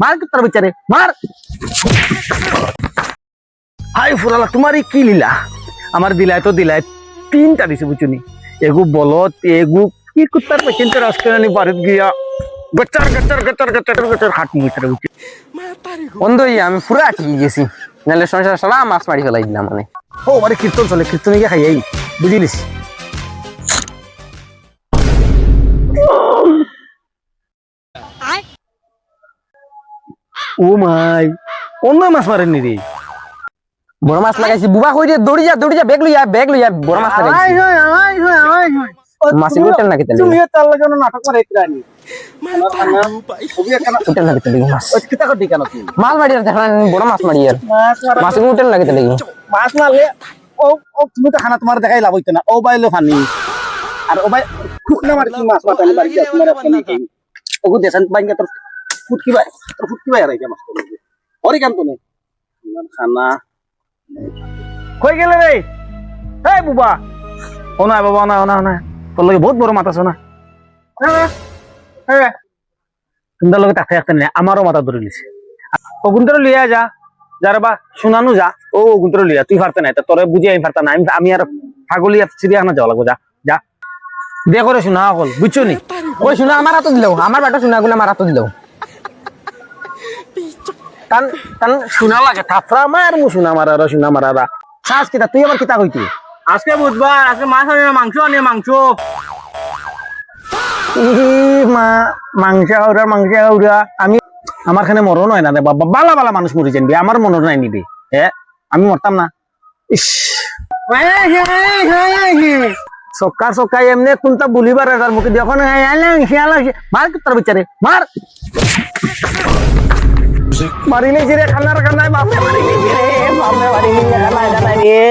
মার কুত্তার বিচারে মার। হাই ফুরালা তোমারই কি লীলা, আমার দিলায় তো দিলায় তিনটা দিছে বুঝুনি, এগু বলত এগু কি কুত্তার পেশেন্টের আসকানি বাড়িতে গিয়া গচ্চার গচ্চার গচ্চার গচ্চার গচ্চার হাট মুইতে বুঝি। বন্ধু আমি পুরা ঠিক গেছি, নাহলে সংসার সারা মাছ মারি ফেলাই দিলাম মানে। ও মানে কীর্তন চলে, কীর্তনে গিয়ে খাইয়াই বুঝিলিস। ও মাই অন্য মাছ মারেননি রে। বড় মাছ লাগাইছি বুবা কই দিয়ে দৌড়ি যা বেগ লইয়া বড় মাছ লাগাইছি। মাছের উঠেন নাকি তাহলে? তুমি তার লাগে নাটক করে একরানি ছবি একখানা উঠেন নাকি তাহলে মাছ? ওই কিতা করদি কেন তুই মাছ মারি আর দেখেন বড় মাছ মারি আর মাছের উঠেন নাকি তাহলে? মাছ মারলে ও ও তুমি তো খানা তোমার দেখাই লাভ হইতো না, ও বাইলো ফানি আর ও বাই খুব না মারি মাছ মাতালি বাড়ি তোমার ফানি কি ওগো দেশান বাইঙ্গা তোর ফুটকি বাই আর মাছ করে ওরে কাম তো নেই খানা কই গেলে রে। এই বুবা ও না বাবা না না না, তোর লগে বহুত বড় মাছ আছে না। তোমার লগে থাকতে থাকতে না আমারও মাথা ধরে লিছে। ও গুন্তর লিয়া যা যারা বা শুনানো যা, ও গুন্তর লিয়া তুই পারতে নাই, তোরে বুঝি আমি পারতাম না, আমি আর পাগলিয়া চিড়িয়াখানা যাওয়া লাগবো। যা যা বিয়ে করে শোনা হল বুঝছো নি। ওই শুনা আমার হাতে দিলেও আমার বেটা শুনা গুলো আমার হাতে দিলেও টান টান শোনা লাগে থাপড়া মার মু শোনা মারা শোনা মারা সাজ কিতা তুই আমার কিতা কইতি। আজকে বুধবার, আজকে মাছ আনে মাংস আনে মাংস। মাংস হাওড়া আমি আমার খানে মরণ হয় না রে বাবা, বালা বালা মানুষ মরে জানবি, আমার মনে নাই নিবি। হ্যাঁ আমি মরতাম না। ইস সকাল সকাল এমনি কোনটা বলিবার আর মুখে যখন মার তার বিচারে মার মারিলে যে রে খানার খানায় বাপে মারিলে যে রে বাপে মারিলে খানায় খানায়